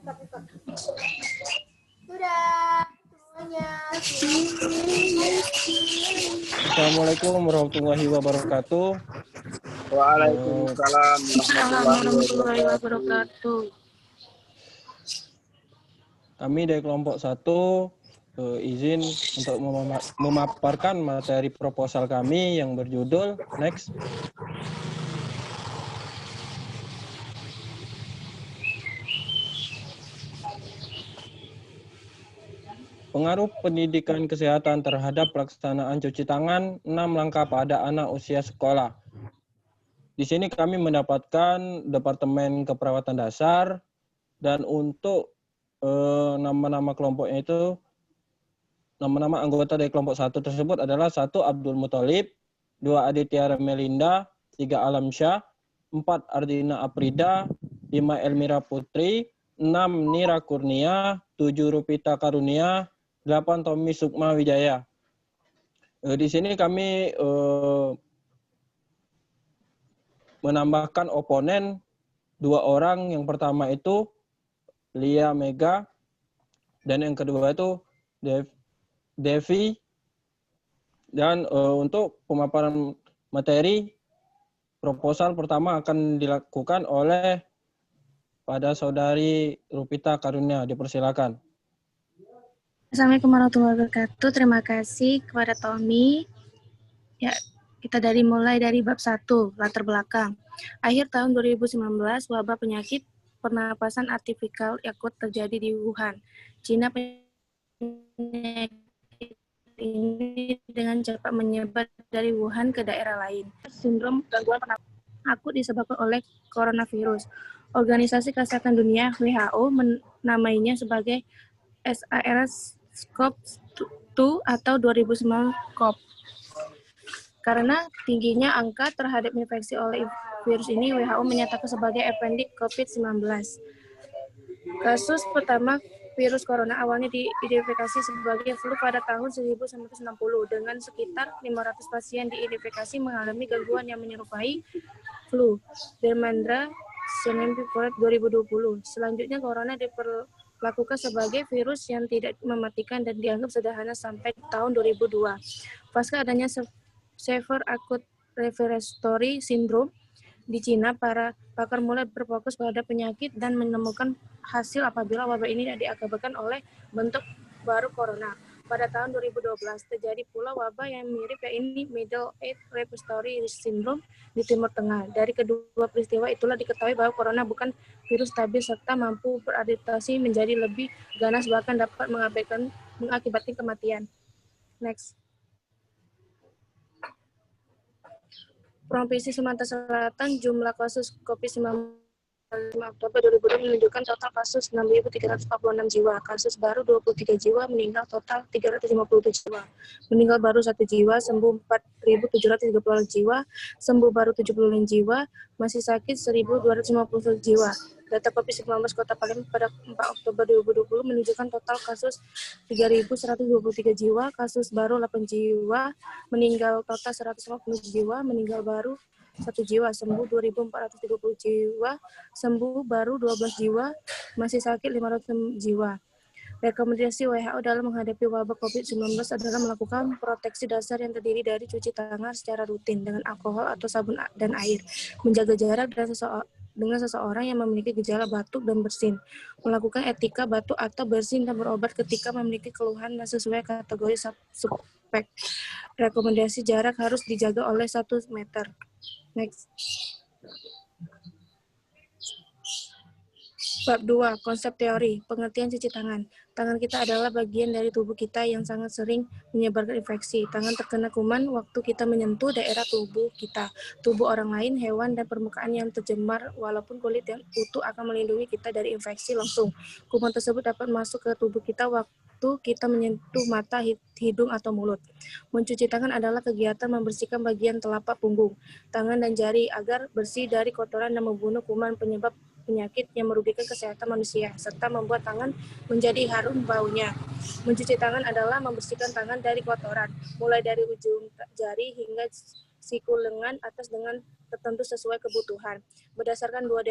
Sudah semuanya. Assalamualaikum warahmatullahi wabarakatuh. Waalaikumsalam warahmatullahi wabarakatuh. Kami dari kelompok 1 izin untuk memaparkan materi proposal kami yang berjudul next. Pengaruh pendidikan kesehatan terhadap pelaksanaan cuci tangan 6 langkah pada anak usia sekolah. Di sini kami mendapatkan Departemen Keperawatan Dasar dan untuk nama-nama kelompoknya itu nama-nama anggota dari kelompok 1 tersebut adalah 1 Abdul Muthalib, 2 Aditya Melinda, 3 Alam Syah, 4 Ardina Aprida, 5 Elmira Putri, 6 Nira Kurnia, 7 Rupita Karunia, 8 Tommy Sukma Wijaya. Di sini kami menambahkan oponen 2 orang. Yang pertama itu Lia Mega dan yang kedua itu Devi. Dan untuk pemaparan materi proposal pertama akan dilakukan oleh pada saudari Rupita Karunia. Dipersilakan. Assalamualaikum warahmatullahi wabarakatuh. Terima kasih kepada Tommy. Ya, kita mulai dari bab 1, latar belakang. Akhir tahun 2019, wabah penyakit pernapasan artifisial akut terjadi di Wuhan, Cina. Penyakit ini dengan cepat menyebar dari Wuhan ke daerah lain. Sindrom gangguan pernapasan akut disebabkan oleh coronavirus. Organisasi Kesehatan Dunia WHO menamainya sebagai SARS-CoV-2 atau 2009 CoV. Karena tingginya angka terhadap infeksi oleh virus ini, WHO menyatakan sebagai endemik COVID-19. Kasus pertama virus corona awalnya diidentifikasi sebagai flu pada tahun 1960 dengan sekitar 500 pasien diidentifikasi mengalami gangguan yang menyerupai flu. Dermandra Senembi 2020. Selanjutnya corona diperlakukan sebagai virus yang tidak mematikan dan dianggap sederhana sampai tahun 2002. Pasca adanya Severe Acute Respiratory Syndrome di Cina, para pakar mulai berfokus pada penyakit dan menemukan hasil apabila wabah ini diakibatkan oleh bentuk baru corona. Pada tahun 2012 terjadi pula wabah yang mirip ini, Middle East Respiratory Syndrome di Timur Tengah. Dari kedua peristiwa itulah diketahui bahwa corona bukan virus stabil serta mampu beradaptasi menjadi lebih ganas, bahkan dapat mengakibatkan kematian. Next. Provinsi Sumatera Selatan, jumlah kasus COVID-19 Oktober 2020 menunjukkan total kasus 6.346 jiwa, kasus baru 23 jiwa, meninggal total 357 jiwa, meninggal baru 1 jiwa, sembuh 4.730 jiwa, sembuh baru 75 jiwa, masih sakit 1.250 jiwa. Data COVID-19 Kota Palembang pada 4 Oktober 2020 menunjukkan total kasus 3.123 jiwa, kasus baru 8 jiwa, meninggal total 150 jiwa, meninggal baru 1 jiwa, sembuh 2.430 jiwa, sembuh baru 12 jiwa, masih sakit 500 jiwa. Rekomendasi WHO dalam menghadapi wabah COVID-19 adalah melakukan proteksi dasar yang terdiri dari cuci tangan secara rutin dengan alkohol atau sabun dan air, menjaga jarak dengan seseorang yang memiliki gejala batuk dan bersin, melakukan etika batuk atau bersin dan berobat ketika memiliki keluhan dan sesuai kategori suspek. Rekomendasi jarak harus dijaga oleh 1 meter. Next. Bab 2, konsep teori, pengertian cuci tangan. Tangan kita adalah bagian dari tubuh kita yang sangat sering menyebarkan infeksi. Tangan terkena kuman waktu kita menyentuh daerah tubuh kita, tubuh orang lain, hewan, dan permukaan yang tercemar, walaupun kulit yang utuh akan melindungi kita dari infeksi langsung. Kuman tersebut dapat masuk ke tubuh kita waktu kita menyentuh mata, hidung, atau mulut. Mencuci tangan adalah kegiatan membersihkan bagian telapak punggung, tangan, dan jari agar bersih dari kotoran dan membunuh kuman penyebab penyakit yang merugikan kesehatan manusia, serta membuat tangan menjadi harum baunya. Mencuci tangan adalah membersihkan tangan dari kotoran, mulai dari ujung jari hingga siku lengan atas dengan tertentu sesuai kebutuhan. Berdasarkan dua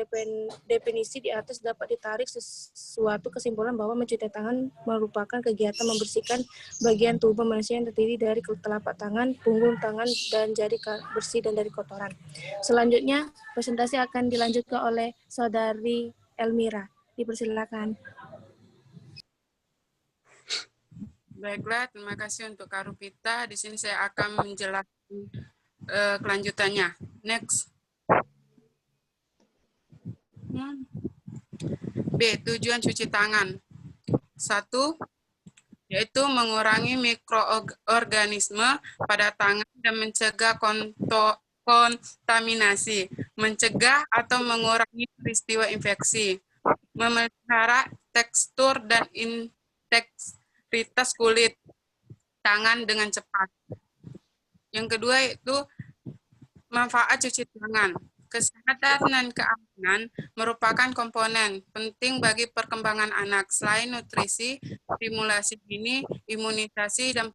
definisi di atas dapat ditarik sesuatu kesimpulan bahwa mencuci tangan merupakan kegiatan membersihkan bagian tubuh manusia yang terdiri dari telapak tangan, punggung tangan, dan jari bersih dan dari kotoran. Selanjutnya, presentasi akan dilanjutkan oleh Saudari Elmira. Dipersilakan. Baiklah, terima kasih untuk Kak Rupita. Di sini saya akan menjelaskan kelanjutannya. Next. B. Tujuan cuci tangan. 1. Yaitu mengurangi mikroorganisme pada tangan dan mencegah kontaminasi, mencegah atau mengurangi peristiwa infeksi, memelihara tekstur dan integritas kulit tangan dengan cepat. Yang kedua yaitu manfaat cuci tangan. Kesehatan dan keamanan merupakan komponen penting bagi perkembangan anak. Selain nutrisi, stimulasi dini, imunisasi, dan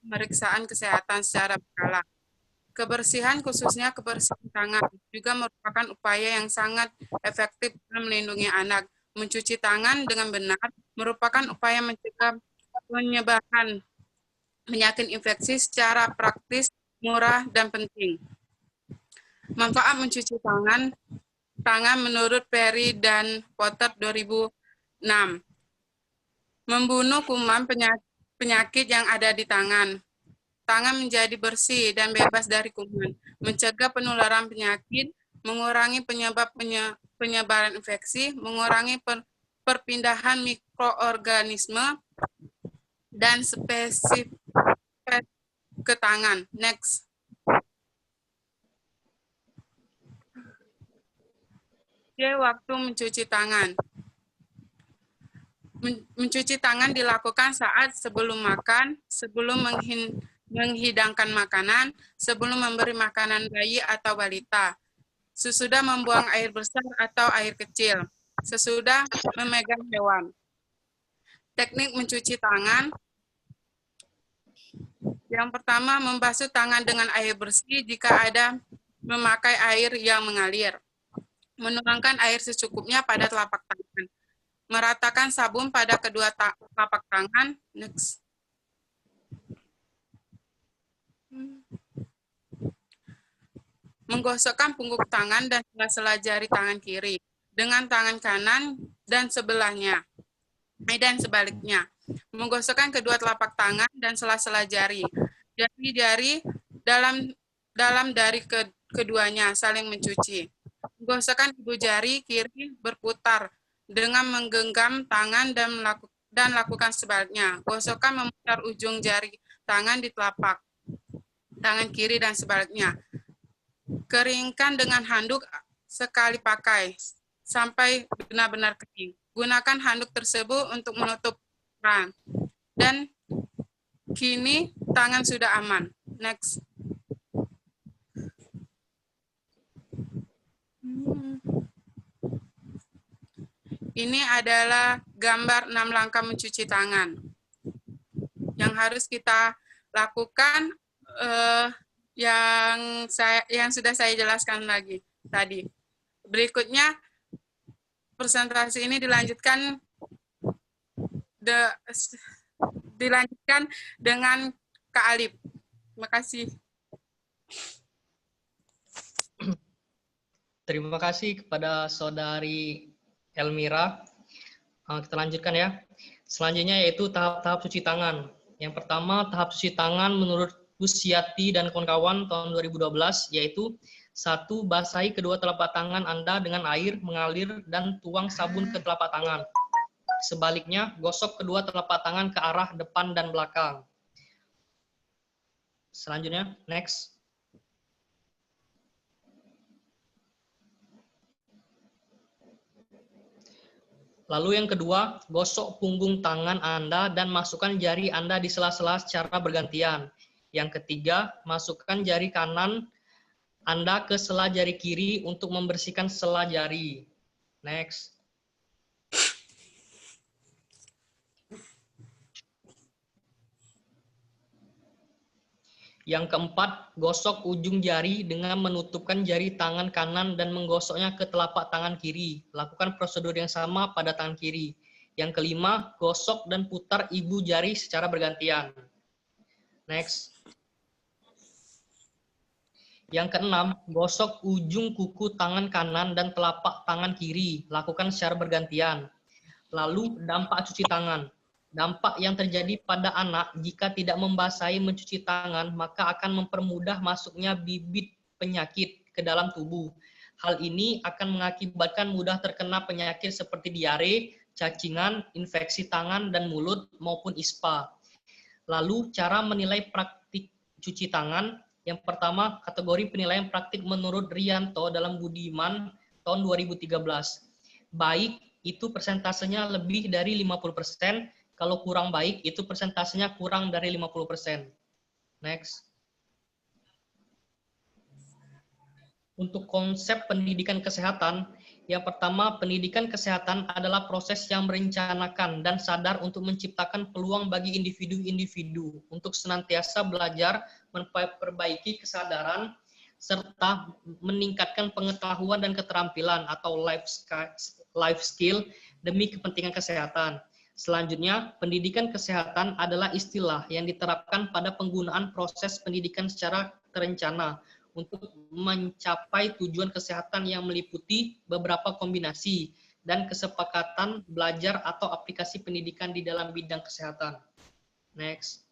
pemeriksaan kesehatan secara berkala. Kebersihan, khususnya kebersihan tangan, juga merupakan upaya yang sangat efektif dalam melindungi anak. Mencuci tangan dengan benar merupakan upaya mencegah penyebaran penyakit infeksi secara praktis, murah, dan penting. Manfaat mencuci tangan menurut Perry dan Potter 2006. Membunuh kuman penyakit yang ada di tangan. Tangan menjadi bersih dan bebas dari kuman. Mencegah penularan penyakit, mengurangi penyebaran infeksi, mengurangi perpindahan mikroorganisme, dan spesifik ke tangan. Next. Waktu mencuci tangan. Mencuci tangan dilakukan saat sebelum makan, sebelum menghidangkan makanan, sebelum memberi makanan bayi atau balita, sesudah membuang air besar atau air kecil, sesudah memegang hewan. Teknik mencuci tangan. Yang pertama, membasuh tangan dengan air bersih jika ada memakai air yang mengalir. Menuangkan air secukupnya pada telapak tangan. Meratakan sabun pada kedua telapak tangan. Next. Menggosokkan punggung tangan dan sela-sela jari tangan kiri dengan tangan kanan dan sebelahnya. Dan sebaliknya. Menggosokkan kedua telapak tangan dan sela-sela jari. Jari-jari dalam dari keduanya saling mencuci. Menggosokkan ibu jari kiri berputar dengan menggenggam tangan dan lakukan sebaliknya. Gosokkan memutar ujung jari tangan di telapak tangan kiri dan sebaliknya. Keringkan dengan handuk sekali pakai sampai benar-benar kering. Gunakan handuk tersebut untuk menutup tangan. Dan kini tangan sudah aman. Next. Ini adalah gambar 6 langkah mencuci tangan. Yang harus kita lakukan yang sudah saya jelaskan lagi tadi. Berikutnya presentasi ini dilanjutkan dengan Kak Alif. Terima kasih. Terima kasih kepada Saudari Elmira. Kita lanjutkan ya. Selanjutnya yaitu tahap-tahap cuci tangan. Yang pertama, tahap cuci tangan menurut Pusiati dan kawan-kawan tahun 2012, yaitu 1. Basahi kedua telapak tangan Anda dengan air mengalir dan tuang sabun ke telapak tangan. Sebaliknya, gosok kedua telapak tangan ke arah depan dan belakang. Selanjutnya, next. Lalu yang kedua, gosok punggung tangan Anda dan masukkan jari Anda di sela-sela secara bergantian. Yang ketiga, masukkan jari kanan Anda ke sela jari kiri untuk membersihkan sela jari. Next. Yang keempat, gosok ujung jari dengan menutupkan jari tangan kanan dan menggosoknya ke telapak tangan kiri. Lakukan prosedur yang sama pada tangan kiri. Yang kelima, gosok dan putar ibu jari secara bergantian. Next. Yang keenam, gosok ujung kuku tangan kanan dan telapak tangan kiri. Lakukan secara bergantian. Lalu, dampak cuci tangan. Dampak yang terjadi pada anak jika tidak membasahi mencuci tangan, maka akan mempermudah masuknya bibit penyakit ke dalam tubuh. Hal ini akan mengakibatkan mudah terkena penyakit seperti diare, cacingan, infeksi tangan dan mulut, maupun ispa. Lalu, cara menilai praktik cuci tangan. Yang pertama, kategori penilaian praktik menurut Rianto dalam Budiman tahun 2013. Baik, itu persentasenya lebih dari 50%. Kalau kurang baik, itu persentasenya kurang dari 50%. Next. Untuk konsep pendidikan kesehatan, yang pertama, pendidikan kesehatan adalah proses yang merencanakan dan sadar untuk menciptakan peluang bagi individu-individu untuk senantiasa belajar, memperbaiki kesadaran, serta meningkatkan pengetahuan dan keterampilan atau life skill demi kepentingan kesehatan. Selanjutnya, pendidikan kesehatan adalah istilah yang diterapkan pada penggunaan proses pendidikan secara terencana untuk mencapai tujuan kesehatan yang meliputi beberapa kombinasi dan kesepakatan belajar atau aplikasi pendidikan di dalam bidang kesehatan. Next.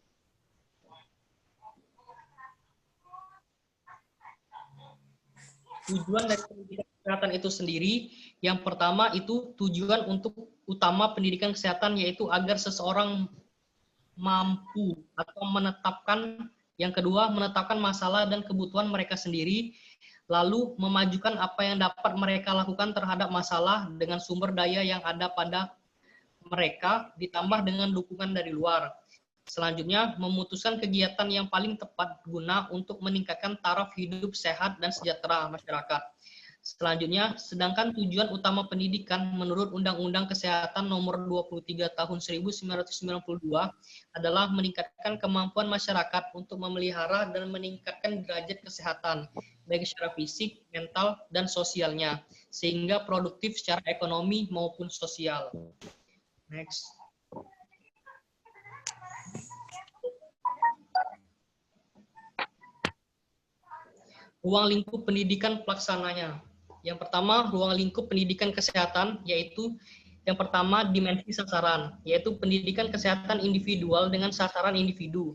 Tujuan dari pendidikan kesehatan itu sendiri, yang pertama itu tujuan untuk utama pendidikan kesehatan yaitu agar seseorang mampu atau menetapkan, yang kedua menetapkan masalah dan kebutuhan mereka sendiri, lalu memajukan apa yang dapat mereka lakukan terhadap masalah dengan sumber daya yang ada pada mereka ditambah dengan dukungan dari luar. Selanjutnya, memutuskan kegiatan yang paling tepat guna untuk meningkatkan taraf hidup sehat dan sejahtera masyarakat. Selanjutnya, sedangkan tujuan utama pendidikan menurut Undang-Undang Kesehatan Nomor 23 Tahun 1992 adalah meningkatkan kemampuan masyarakat untuk memelihara dan meningkatkan derajat kesehatan, baik secara fisik, mental, dan sosialnya, sehingga produktif secara ekonomi maupun sosial. Next. Ruang lingkup pendidikan pelaksananya. Yang pertama, ruang lingkup pendidikan kesehatan, yaitu yang pertama, dimensi sasaran, yaitu pendidikan kesehatan individual dengan sasaran individu.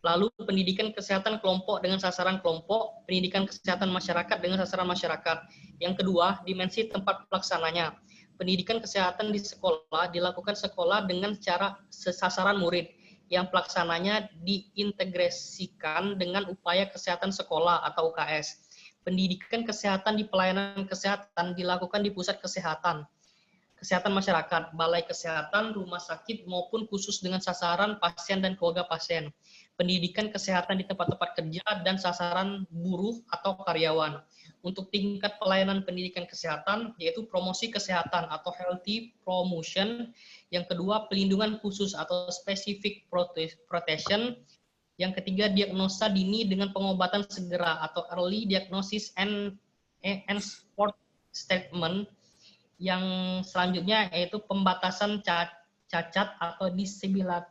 Lalu pendidikan kesehatan kelompok dengan sasaran kelompok, pendidikan kesehatan masyarakat dengan sasaran masyarakat. Yang kedua, dimensi tempat pelaksananya. Pendidikan kesehatan di sekolah dilakukan sekolah dengan cara sasaran murid, yang pelaksananya diintegrasikan dengan upaya kesehatan sekolah atau UKS. Pendidikan kesehatan di pelayanan kesehatan dilakukan di pusat kesehatan masyarakat, balai kesehatan, rumah sakit, maupun khusus dengan sasaran pasien dan keluarga pasien. Pendidikan kesehatan di tempat-tempat kerja dan sasaran buruh atau karyawan. Untuk tingkat pelayanan pendidikan kesehatan, yaitu promosi kesehatan atau healthy promotion. Yang kedua, pelindungan khusus atau specific protection. Yang ketiga, diagnosa dini dengan pengobatan segera atau early diagnosis and support statement. Yang selanjutnya yaitu pembatasan cacat atau disability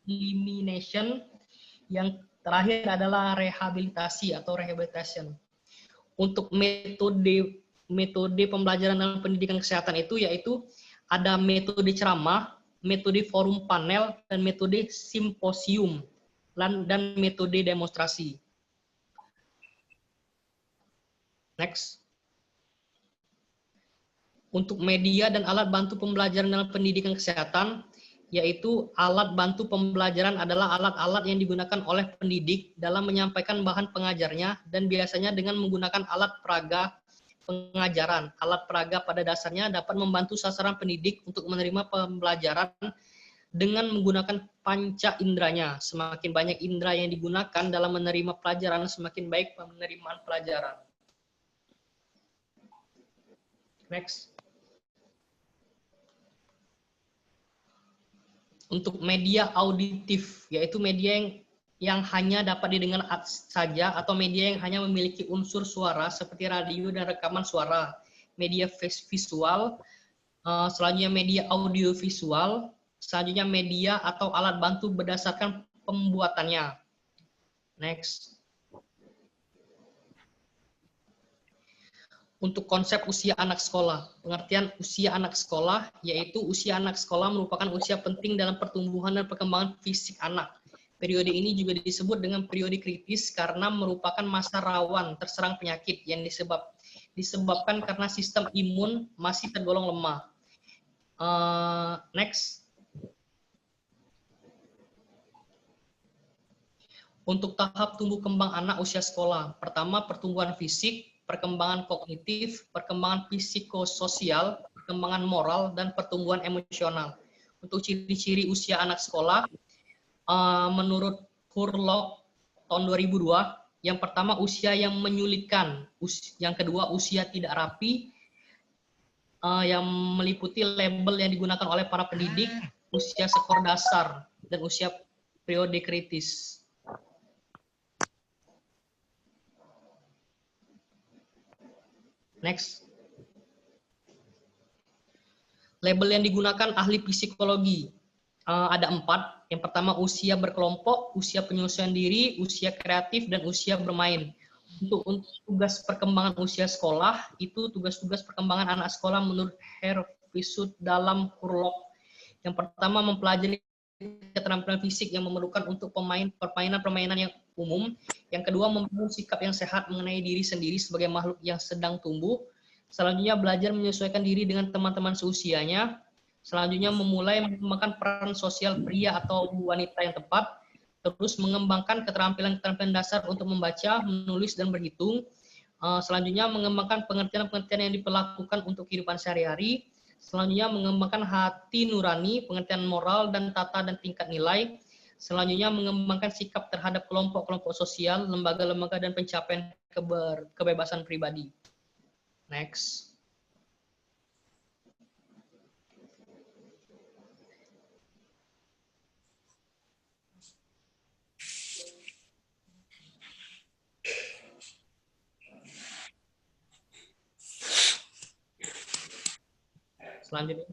elimination. Yang terakhir adalah rehabilitasi atau rehabilitation. Untuk metode pembelajaran dalam pendidikan kesehatan itu yaitu ada metode ceramah, metode forum panel, dan metode simposium, dan metode demonstrasi. Next. Untuk media dan alat bantu pembelajaran dalam pendidikan kesehatan, yaitu alat bantu pembelajaran adalah alat-alat yang digunakan oleh pendidik dalam menyampaikan bahan pengajarnya dan biasanya dengan menggunakan alat peraga pengajaran. Alat peraga pada dasarnya dapat membantu sasaran pendidik untuk menerima pembelajaran dengan menggunakan panca inderanya. Semakin banyak indera yang digunakan dalam menerima pelajaran, semakin baik penerimaan pelajaran. Next. Untuk media auditif, yaitu media yang hanya dapat didengar saja atau media yang hanya memiliki unsur suara seperti radio dan rekaman suara. Media visual, selanjutnya media audiovisual, selanjutnya media atau alat bantu berdasarkan pembuatannya. Next. Untuk konsep usia anak sekolah, pengertian usia anak sekolah yaitu usia anak sekolah merupakan usia penting dalam pertumbuhan dan perkembangan fisik anak. Periode ini juga disebut dengan periode kritis karena merupakan masa rawan terserang penyakit yang disebabkan karena sistem imun masih tergolong lemah. Next. Untuk tahap tumbuh kembang anak usia sekolah, pertama pertumbuhan fisik, perkembangan kognitif, perkembangan psikososial, perkembangan moral, dan pertumbuhan emosional. Untuk ciri-ciri usia anak sekolah, menurut Hurlock tahun 2002, yang pertama usia yang menyulitkan, yang kedua usia tidak rapi, yang meliputi label yang digunakan oleh para pendidik, usia skor dasar, dan usia periode kritis. Next. Label yang digunakan ahli psikologi ada 4. Yang pertama usia berkelompok, usia penyelesaian diri, usia kreatif, dan usia bermain. Untuk tugas perkembangan usia sekolah, itu tugas-tugas perkembangan anak sekolah menurut Hervisud dalam Hurlock. Yang pertama mempelajari keterampilan fisik yang memerlukan untuk permainan-permainan yang umum. Yang kedua membangun sikap yang sehat mengenai diri sendiri sebagai makhluk yang sedang tumbuh. Selanjutnya belajar menyesuaikan diri dengan teman-teman seusianya. Selanjutnya memulai mengembangkan peran sosial pria atau wanita yang tepat. Terus mengembangkan keterampilan-keterampilan dasar untuk membaca, menulis, dan berhitung. Selanjutnya mengembangkan pengertian-pengertian yang diperlakukan untuk kehidupan sehari-hari. Selanjutnya mengembangkan hati nurani, pengertian moral dan tata dan tingkat nilai. Selanjutnya mengembangkan sikap terhadap kelompok-kelompok sosial, lembaga-lembaga dan pencapaian kebebasan pribadi. Next. Selanjutnya.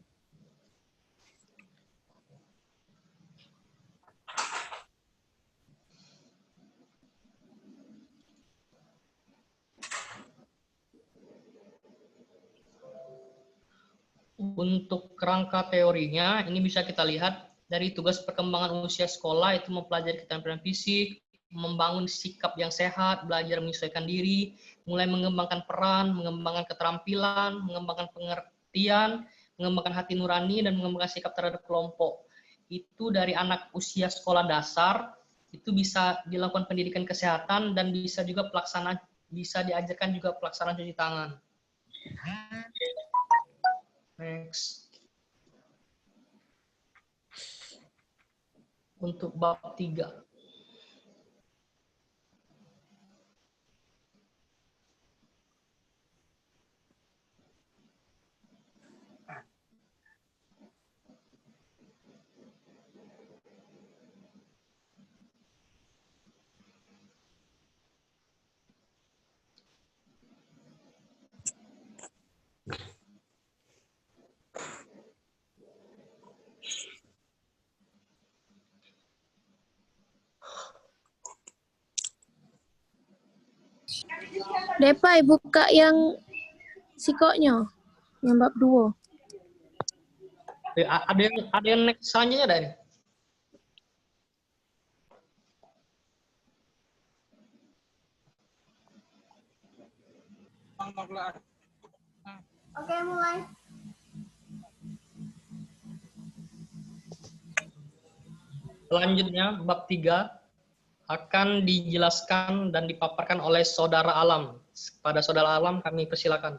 Untuk kerangka teorinya, ini bisa kita lihat dari tugas perkembangan usia sekolah itu mempelajari keterampilan fisik, membangun sikap yang sehat, belajar menyesuaikan diri, mulai mengembangkan peran, mengembangkan keterampilan, mengembangkan pengertian, mengembangkan hati nurani, dan mengembangkan sikap terhadap kelompok. Itu dari anak usia sekolah dasar, itu bisa dilakukan pendidikan kesehatan dan bisa juga bisa diajarkan juga pelaksanaan cuci tangan. Next. Untuk bab 3. Depai buka yang psikoknya, yang bab 2. Ada yang next selanjutnya dari? Oke, mulai. Selanjutnya bab 3 akan dijelaskan dan dipaparkan oleh Saudara Alam. Pada Saudara Alam kami persilakan.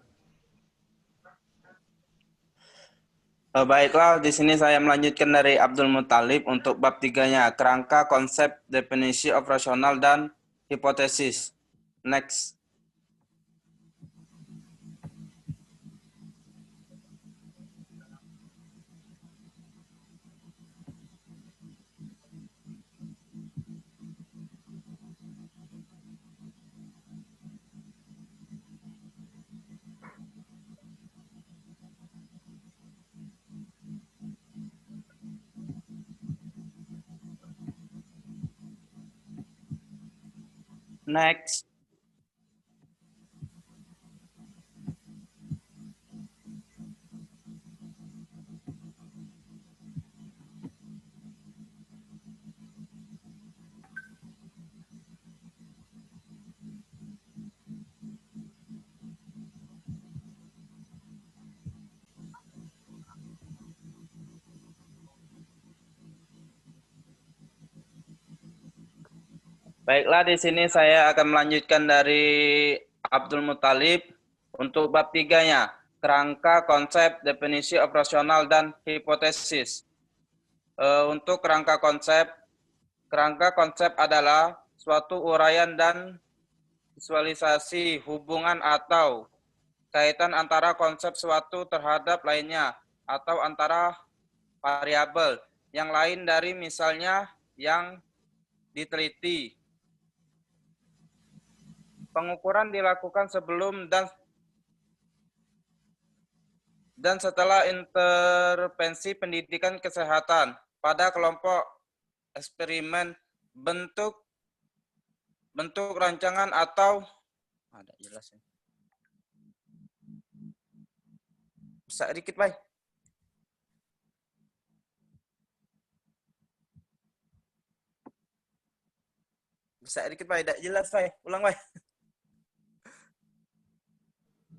Baiklah, di sini saya melanjutkan dari Abdul Muthalib untuk bab 3-nya, kerangka, konsep, definisi operasional, dan hipotesis. Next. Next. Baiklah, di sini saya akan melanjutkan dari Abdul Muthalib untuk bab 3-nya, kerangka, konsep, definisi operasional, dan hipotesis. Untuk kerangka konsep adalah suatu uraian dan visualisasi hubungan atau kaitan antara konsep suatu terhadap lainnya atau antara variabel yang lain dari misalnya yang diteliti. Pengukuran dilakukan sebelum dan setelah intervensi pendidikan kesehatan pada kelompok eksperimen bentuk rancangan atau ada jelas ya. Bisa dikit, Bay. Bisa dikit, Bay. Tidak jelas, Bay. Ulang, Bay.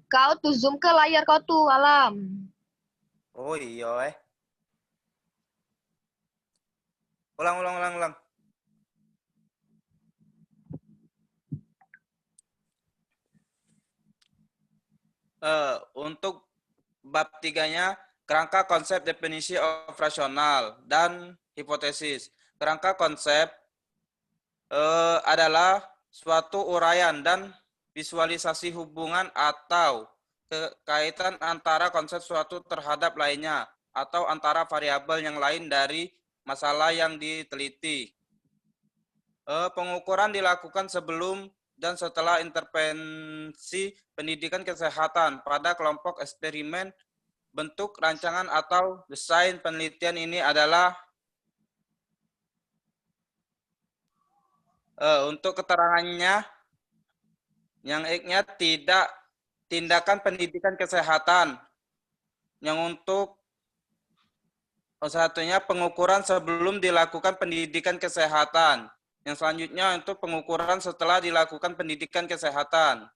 Kau tuh zoom ke layar kau tuh, Alam. Oh iya, Ulang. Untuk bab 3-nya, kerangka, konsep, definisi operasional, dan hipotesis. Kerangka konsep adalah suatu uraian dan visualisasi hubungan atau kaitan antara konsep suatu terhadap lainnya atau antara variabel yang lain dari masalah yang diteliti. Pengukuran dilakukan sebelum dan setelah intervensi pendidikan kesehatan pada kelompok eksperimen. Bentuk rancangan atau desain penelitian ini adalah untuk keterangannya yang X-nya tidak tindakan pendidikan kesehatan. Yang untuk satunya pengukuran sebelum dilakukan pendidikan kesehatan. Yang selanjutnya untuk pengukuran setelah dilakukan pendidikan kesehatan.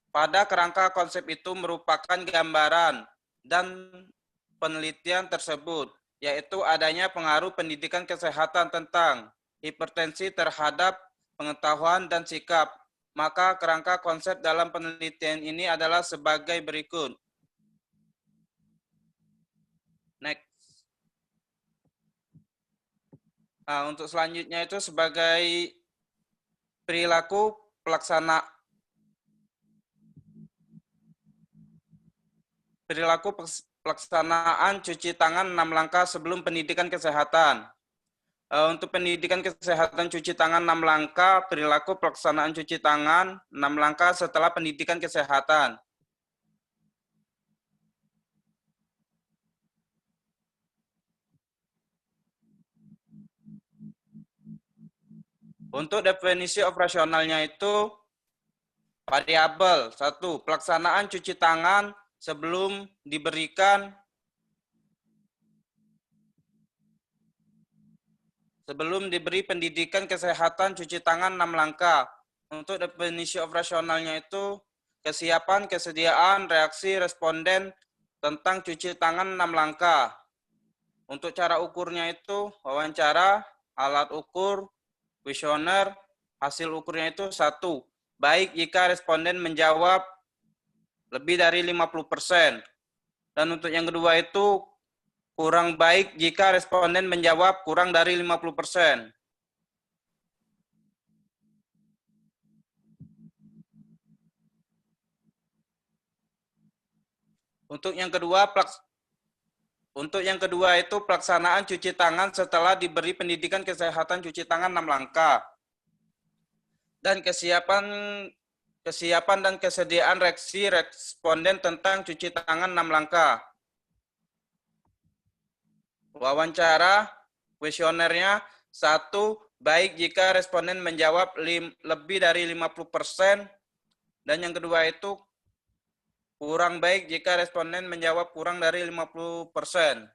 Pada kerangka konsep itu merupakan gambaran dan penelitian tersebut, yaitu adanya pengaruh pendidikan kesehatan tentang hipertensi terhadap pengetahuan dan sikap. Maka kerangka konsep dalam penelitian ini adalah sebagai berikut. Next. Nah, untuk selanjutnya itu sebagai perilaku pelaksanaan cuci tangan 6 langkah sebelum pendidikan kesehatan. Untuk pendidikan kesehatan cuci tangan 6 langkah, perilaku pelaksanaan cuci tangan 6 langkah setelah pendidikan kesehatan. Untuk definisi operasionalnya itu variabel 1, pelaksanaan cuci tangan sebelum diberi pendidikan kesehatan cuci tangan 6 langkah. Untuk definisi operasionalnya itu kesiapan, kesediaan, reaksi responden tentang cuci tangan 6 langkah. Untuk cara ukurnya itu wawancara, alat ukur, kuesioner, hasil ukurnya itu 1. Baik jika responden menjawab lebih dari 50%. Dan untuk yang kedua itu kurang baik jika responden menjawab kurang dari 50%. Untuk yang kedua itu pelaksanaan cuci tangan setelah diberi pendidikan kesehatan cuci tangan 6 langkah. Dan kesiapan dan kesediaan reaksi responden tentang cuci tangan 6 langkah. Wawancara, kuesionernya 1, baik jika responden menjawab lebih dari 50%, dan yang kedua itu kurang baik jika responden menjawab kurang dari 50%.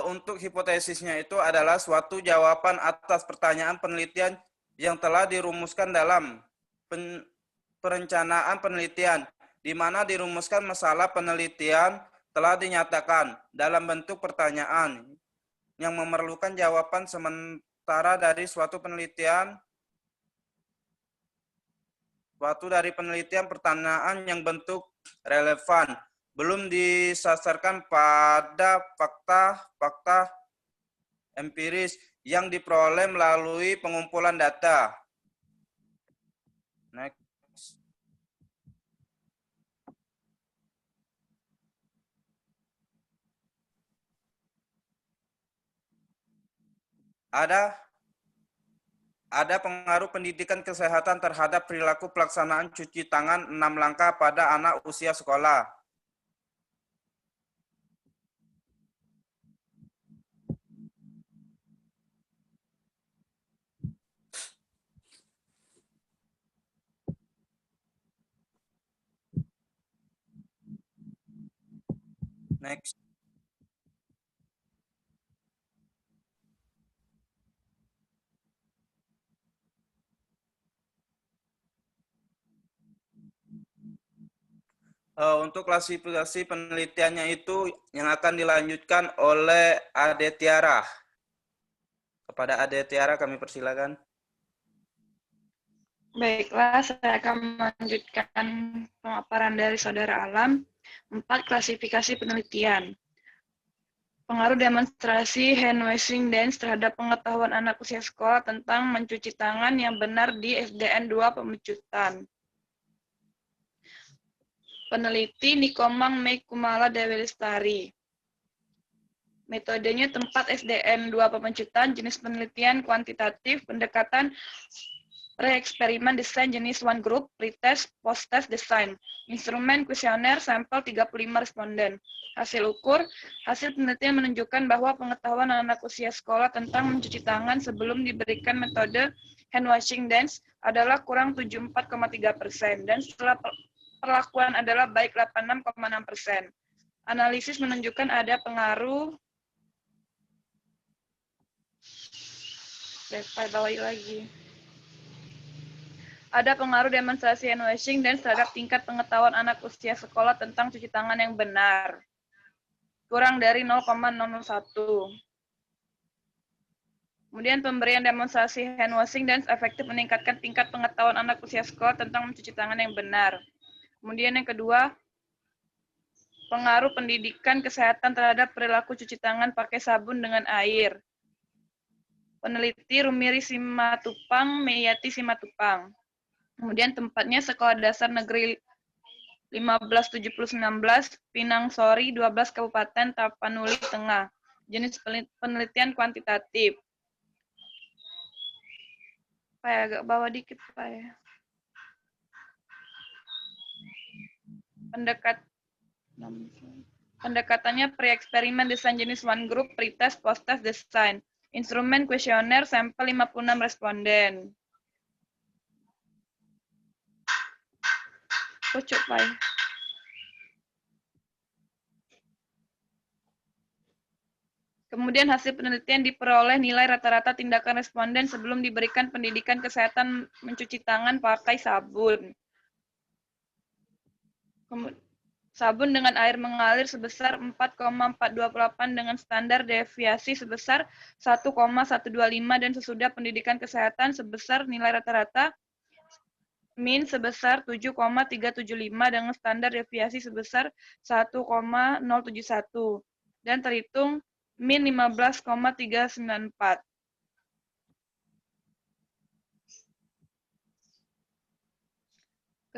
Untuk hipotesisnya itu adalah suatu jawaban atas pertanyaan penelitian yang telah dirumuskan dalam perencanaan penelitian, di mana dirumuskan masalah penelitian telah dinyatakan dalam bentuk pertanyaan yang memerlukan jawaban sementara dari suatu penelitian pertanyaan yang bentuk relevan belum disasarkan pada fakta-fakta empiris yang diperoleh melalui pengumpulan data. Next. Ada pengaruh pendidikan kesehatan terhadap perilaku pelaksanaan cuci tangan 6 langkah pada anak usia sekolah. Next. Untuk klasifikasi penelitiannya itu yang akan dilanjutkan oleh Ade Tiara. Kepada Ade Tiara kami persilakan. Baiklah, saya akan melanjutkan pemaparan dari Saudara Alam. 4. Klasifikasi penelitian. Pengaruh demonstrasi hand washing dance terhadap pengetahuan anak usia sekolah tentang mencuci tangan yang benar di SDN 2 Pemecutan. Peneliti Nikomang Kumala Dewi Lestari. Metodenya tempat SDN 2 Pemecutan, jenis penelitian kuantitatif, pendekatan re-eksperimen desain jenis one group, pretest, post-test desain. Instrumen kuesioner sampel 35 responden. Hasil ukur, hasil penelitian menunjukkan bahwa pengetahuan anak usia sekolah tentang mencuci tangan sebelum diberikan metode hand washing dance adalah kurang 74,3%, dan setelah perlakuan adalah baik 86,6%. Analisis menunjukkan ada pengaruh Ada pengaruh demonstrasi hand washing dan terhadap tingkat pengetahuan anak usia sekolah tentang cuci tangan yang benar. Kurang dari 0,001. Kemudian pemberian demonstrasi hand washing dan efektif meningkatkan tingkat pengetahuan anak usia sekolah tentang mencuci tangan yang benar. Kemudian yang kedua, pengaruh pendidikan kesehatan terhadap perilaku cuci tangan pakai sabun dengan air. Peneliti Rumiri Simatupang, Meyati Simatupang. Kemudian tempatnya Sekolah Dasar Negeri 1570-19, Pinangsori 12 Kabupaten Tapanuli Tengah. Jenis penelitian kuantitatif. Pak ya, agak bawah dikit Pak ya. Pendekatannya pre-eksperimen desain jenis one group, pretest, post-test desain. Instrumen kuesioner sampel 56 responden. Pucuk, Pak. Kemudian hasil penelitian diperoleh nilai rata-rata tindakan responden sebelum diberikan pendidikan kesehatan mencuci tangan pakai sabun. Sabun dengan air mengalir sebesar 4,428 dengan standar deviasi sebesar 1,125 dan sesudah pendidikan kesehatan sebesar nilai rata-rata min sebesar 7,375 dengan standar deviasi sebesar 1,071 dan terhitung min 15,394.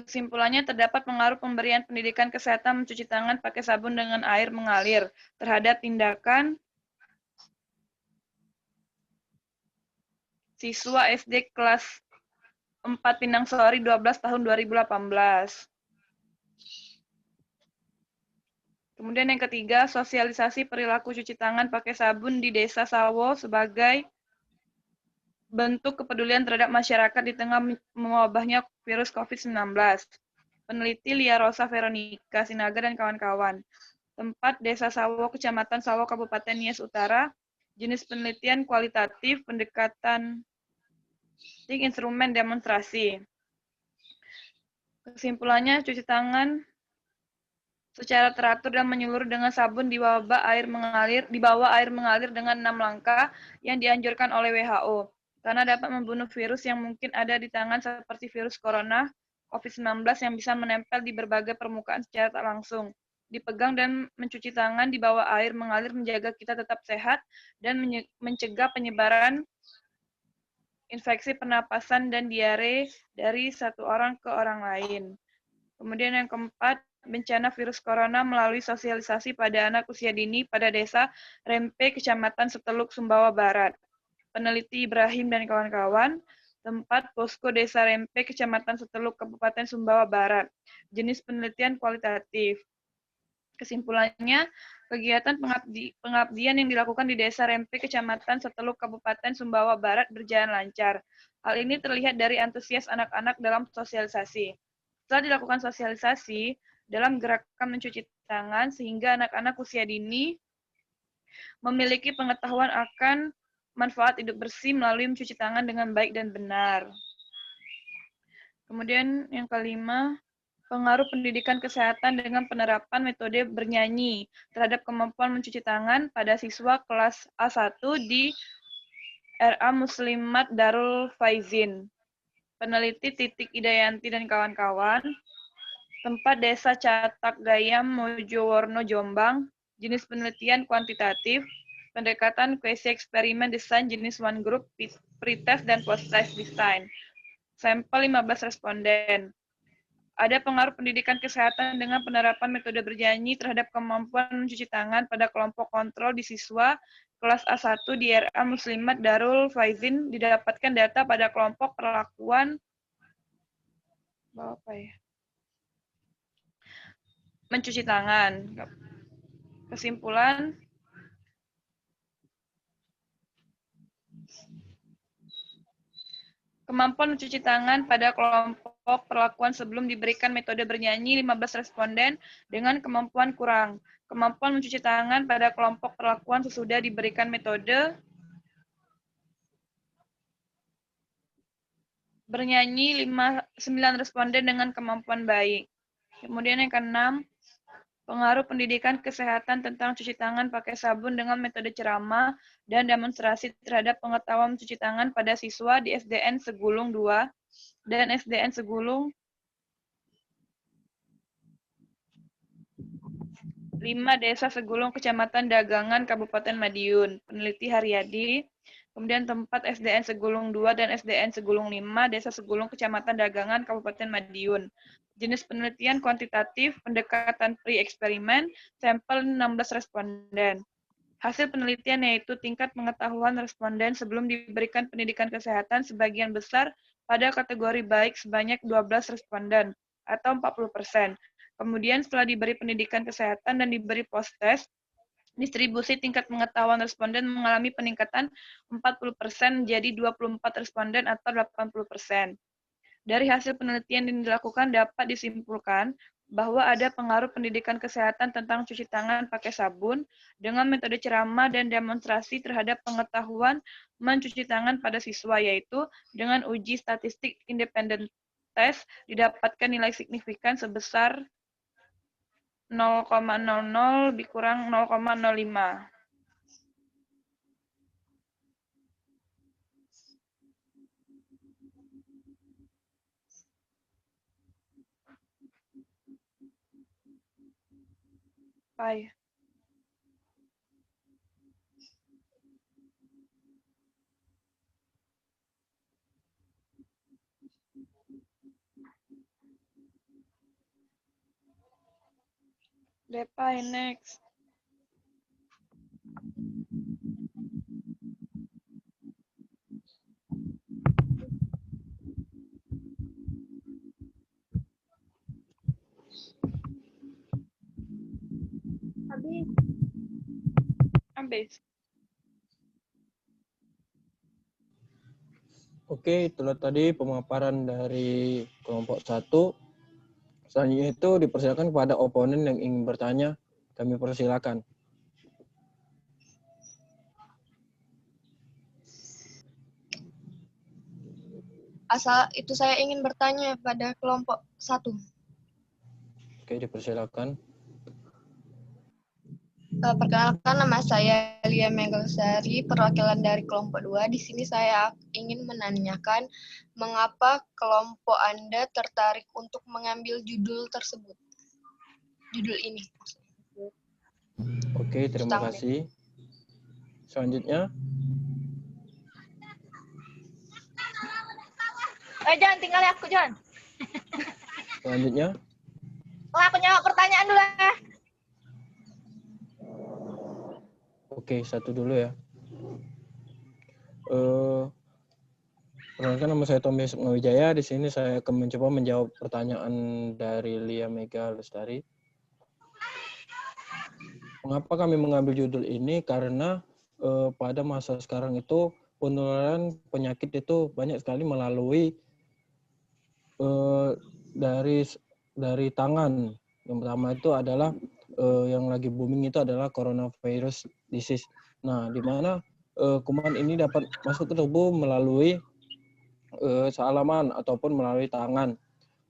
Kesimpulannya, terdapat pengaruh pemberian pendidikan kesehatan mencuci tangan pakai sabun dengan air mengalir terhadap tindakan siswa SD kelas 4 Pinang Sori 12 tahun 2018. Kemudian yang ketiga, sosialisasi perilaku cuci tangan pakai sabun di Desa Sawo sebagai bentuk kepedulian terhadap masyarakat di tengah mewabahnya virus COVID-19. Peneliti Lia Rosa Veronica Sinaga dan kawan-kawan. Tempat Desa Sawo, Kecamatan Sawo, Kabupaten Nias Utara. Jenis penelitian kualitatif, pendekatan instrumen demonstrasi. Kesimpulannya, cuci tangan secara teratur dan menyeluruh dengan sabun di bawah air mengalir dengan 6 langkah yang dianjurkan oleh WHO. Karena dapat membunuh virus yang mungkin ada di tangan seperti virus corona, COVID-19 yang bisa menempel di berbagai permukaan secara tak langsung. Dipegang dan mencuci tangan di bawah air mengalir menjaga kita tetap sehat dan mencegah penyebaran infeksi pernapasan dan diare dari satu orang ke orang lain. Kemudian yang keempat, bencana virus corona melalui sosialisasi pada anak usia dini pada Desa Rempe, Kecamatan Seteluk, Sumbawa Barat. Peneliti Ibrahim dan kawan-kawan, tempat posko Desa Rempe, Kecamatan Seteluk, Kabupaten Sumbawa Barat. Jenis penelitian kualitatif. Kesimpulannya, kegiatan pengabdian yang dilakukan di Desa Rempe, Kecamatan Seteluk, Kabupaten Sumbawa Barat berjalan lancar. Hal ini terlihat dari antusias anak-anak dalam sosialisasi. Setelah dilakukan sosialisasi dalam gerakan mencuci tangan, sehingga anak-anak usia dini memiliki pengetahuan akan manfaat hidup bersih melalui mencuci tangan dengan baik dan benar. Kemudian yang kelima, pengaruh pendidikan kesehatan dengan penerapan metode bernyanyi terhadap kemampuan mencuci tangan pada siswa kelas A1 di RA Muslimat Darul Faizin. Peneliti Titik Idayanti dan kawan-kawan, tempat Desa Catak Gayam, Mojoworno, Jombang, jenis penelitian kuantitatif, pendekatan kuesi eksperimen desain jenis one group, pretest dan post-test design. Sampel 15 responden. Ada pengaruh pendidikan kesehatan dengan penerapan metode bernyanyi terhadap kemampuan mencuci tangan pada kelompok kontrol di siswa kelas A1 di RA Muslimat Darul Faizin. Didapatkan data pada kelompok perlakuan mencuci tangan. Kesimpulan, kemampuan mencuci tangan pada kelompok perlakuan sebelum diberikan metode bernyanyi 15 responden dengan kemampuan kurang. Kemampuan mencuci tangan pada kelompok perlakuan sesudah diberikan metode bernyanyi 9 responden dengan kemampuan baik. Kemudian yang keenam, pengaruh pendidikan kesehatan tentang cuci tangan pakai sabun dengan metode ceramah dan demonstrasi terhadap pengetahuan mencuci tangan pada siswa di SDN Segulung 2 dan SDN Segulung 5 Desa Segulung, Kecamatan Dagangan, Kabupaten Madiun. Peneliti Haryadi. Kemudian tempat SDN Segulung 2 dan SDN Segulung 5, Desa Segulung, Kecamatan Dagangan, Kabupaten Madiun. Jenis penelitian kuantitatif, pendekatan pre-eksperimen, sampel 16 responden. Hasil penelitian yaitu tingkat pengetahuan responden sebelum diberikan pendidikan kesehatan sebagian besar pada kategori baik sebanyak 12 responden, atau 40%. Kemudian setelah diberi pendidikan kesehatan dan diberi post-test, distribusi tingkat pengetahuan responden mengalami peningkatan 40% menjadi 24 responden atau 80%. Dari hasil penelitian yang dilakukan dapat disimpulkan bahwa ada pengaruh pendidikan kesehatan tentang cuci tangan pakai sabun dengan metode ceramah dan demonstrasi terhadap pengetahuan mencuci tangan pada siswa, yaitu dengan uji statistik independen test didapatkan nilai signifikan sebesar 0,00 lebih kurang 0,05. Bye. Depai, next. base. Oke, itulah tadi pemaparan dari kelompok 1. Selanjutnya itu dipersilakan kepada oponen yang ingin bertanya. Kami persilakan. Asal itu saya ingin bertanya pada kelompok 1. Oke, dipersilakan. Perkenalkan, nama saya Lia Megelsari, perwakilan dari kelompok 2. Di sini saya ingin menanyakan mengapa kelompok Anda tertarik untuk mengambil judul tersebut. Judul ini. Oke, terima kasih. Selanjutnya, John, tinggal aku, John. selanjutnya. Aku jawab pertanyaan dulu ya. Oke, satu dulu ya. Perkenalkan, nama saya Tommy Sukmawijaya. Di sini saya akan mencoba menjawab pertanyaan dari Lia Mega Lestari. Mengapa kami mengambil judul ini? Karena pada masa sekarang itu penularan penyakit itu banyak sekali melalui dari tangan. Yang pertama itu adalah yang lagi booming itu adalah coronavirus disease. Nah, di mana kuman ini dapat masuk ke tubuh melalui salaman ataupun melalui tangan.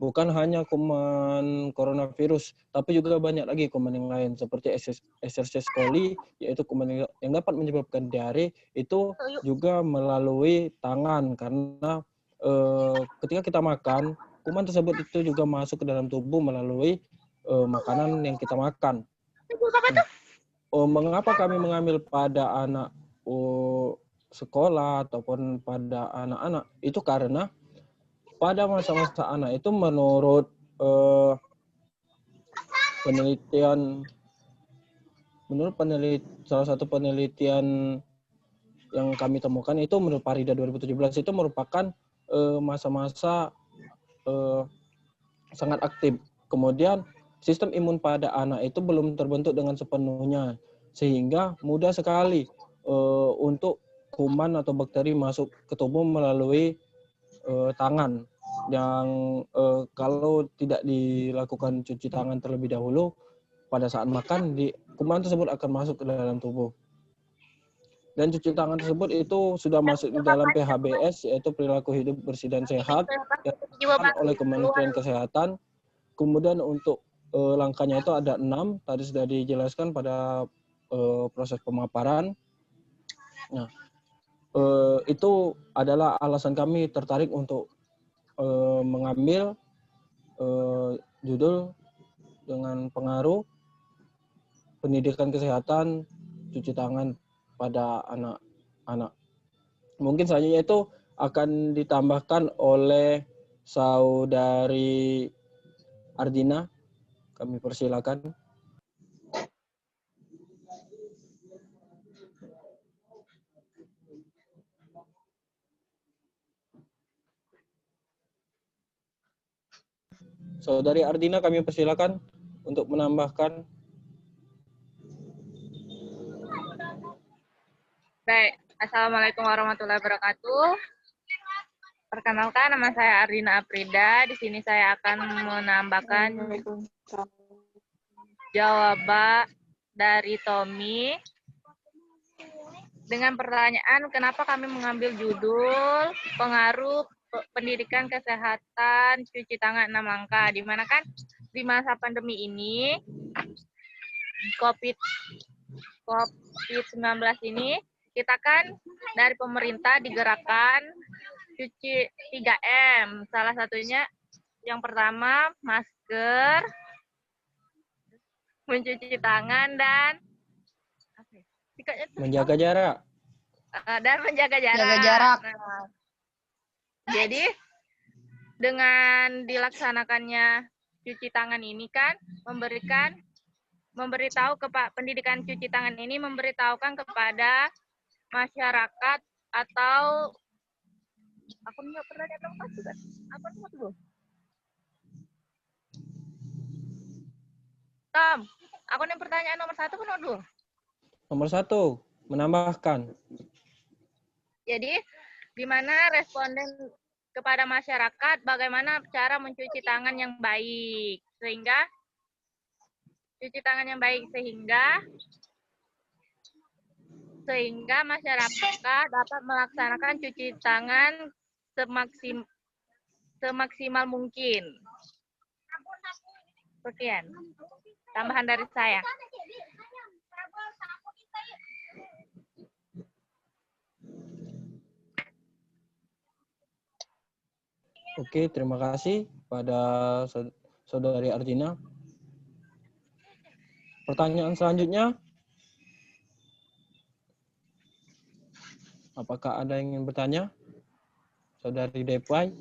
Bukan hanya kuman coronavirus, tapi juga banyak lagi kuman yang lain seperti Escherichia coli, yaitu kuman yang dapat menyebabkan diare, itu juga melalui tangan karena ketika kita makan, kuman tersebut itu juga masuk ke dalam tubuh melalui makanan yang kita makan. Mengapa kami mengambil pada anak sekolah ataupun pada anak-anak? Itu karena pada masa-masa anak itu menurut salah satu penelitian yang kami temukan itu menurut Parida 2017 itu merupakan masa-masa sangat aktif. Kemudian sistem imun pada anak itu belum terbentuk dengan sepenuhnya, sehingga mudah sekali untuk kuman atau bakteri masuk ke tubuh melalui tangan. Yang kalau tidak dilakukan cuci tangan terlebih dahulu pada saat makan, kuman tersebut akan masuk ke dalam tubuh. Dan cuci tangan tersebut itu sudah masuk di dalam PHBS, yaitu perilaku hidup bersih dan sehat, yang dilakukan oleh Kementerian Kesehatan. Kemudian untuk langkahnya itu ada 6, tadi sudah dijelaskan pada proses pemaparan. Nah, itu adalah alasan kami tertarik untuk mengambil judul dengan pengaruh pendidikan kesehatan cuci tangan pada anak-anak. Mungkin selanjutnya itu akan ditambahkan oleh Saudari Ardina. Kami persilakan. Saudari Ardina, kami persilakan untuk menambahkan. Baik, Assalamualaikum warahmatullahi wabarakatuh. Perkenalkan, nama saya Ardina Aprida. Di sini saya akan menambahkan jawaban dari Tommy dengan pertanyaan kenapa kami mengambil judul pengaruh pendidikan kesehatan cuci tangan 6 langkah, di mana kan di masa pandemi ini COVID-19 ini kita kan dari pemerintah digerakkan cuci 3M. Salah satunya yang pertama masker, mencuci tangan, dan menjaga jarak. Dan menjaga jarak. Jaga jarak. Nah, jadi dengan dilaksanakannya cuci tangan ini kan memberitahu pendidikan cuci tangan ini memberitahukan kepada masyarakat atau aku nggak pernah datang pas juga. Apa tuh? Tom, aku nih pertanyaan nomor 1 atau nomor 2? Nomor 1. menambahkan. Jadi, di mana responden kepada masyarakat bagaimana cara mencuci tangan yang baik sehingga masyarakat dapat melaksanakan cuci tangan semaksimal mungkin. Sekian tambahan dari saya. Oke, terima kasih pada Saudari Arjina. Pertanyaan selanjutnya, apakah ada yang ingin bertanya? Saudari Depai.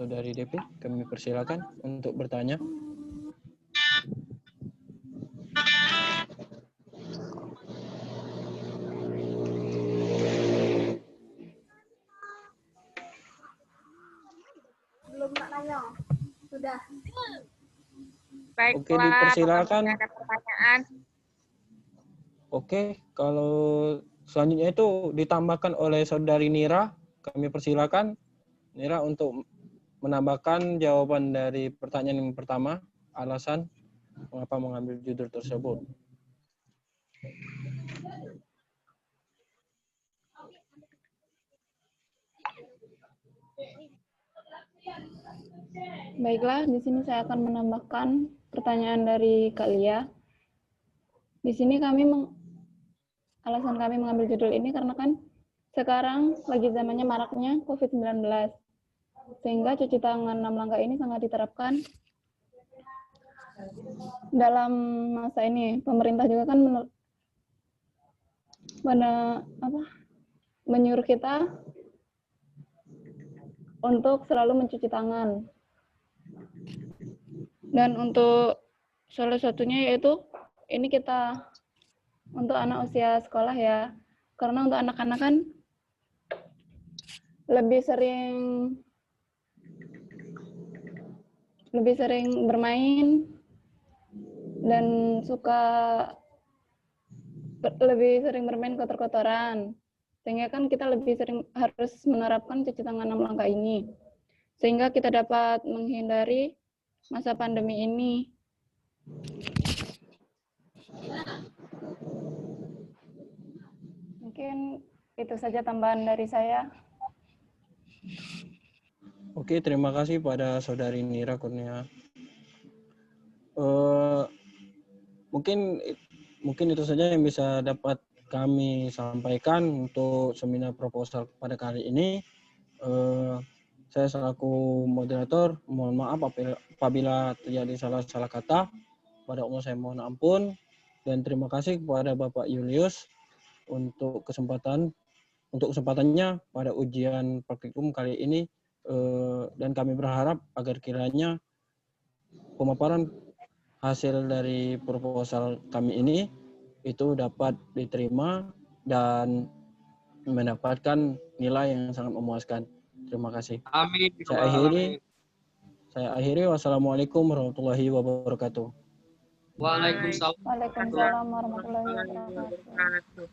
Saudari Depi, kami persilakan untuk bertanya. Belum tak nanya. Sudah. Baiklah, Oke, dipersilakan. apakah ada pertanyaan? Oke, kalau selanjutnya itu ditambahkan oleh Saudari Nira, kami persilakan Nira untuk menambahkan jawaban dari pertanyaan yang pertama, alasan mengapa mengambil judul tersebut. Baiklah, di sini saya akan menambahkan pertanyaan dari Kak Lia. Di sini alasan kami mengambil judul ini karena kan sekarang lagi zamannya maraknya COVID-19. Sehingga cuci tangan 6 langkah ini sangat diterapkan dalam masa ini. Pemerintah juga kan menyuruh kita untuk selalu mencuci tangan. Dan untuk salah satunya yaitu ini kita untuk anak usia sekolah ya. Karena untuk anak-anak kan lebih sering bermain dan lebih sering bermain kotor-kotoran. Sehingga kan kita lebih sering harus menerapkan cuci tangan 6 langkah ini. Sehingga kita dapat menghindari masa pandemi ini. Mungkin itu saja tambahan dari saya. Oke, terima kasih pada Saudari Nira Kurnia. Mungkin itu saja yang bisa dapat kami sampaikan untuk seminar proposal pada kali ini. Saya selaku moderator mohon maaf apabila terjadi salah kata. Pada umum saya mohon ampun dan terima kasih kepada Bapak Julius untuk kesempatannya pada ujian praktikum kali ini. Dan kami berharap agar kiranya pemaparan hasil dari proposal kami ini itu dapat diterima dan mendapatkan nilai yang sangat memuaskan. Terima kasih. Amin. Saya akhiri. Wassalamualaikum warahmatullahi wabarakatuh. Waalaikumsalam. Waalaikumsalam warahmatullahi wabarakatuh.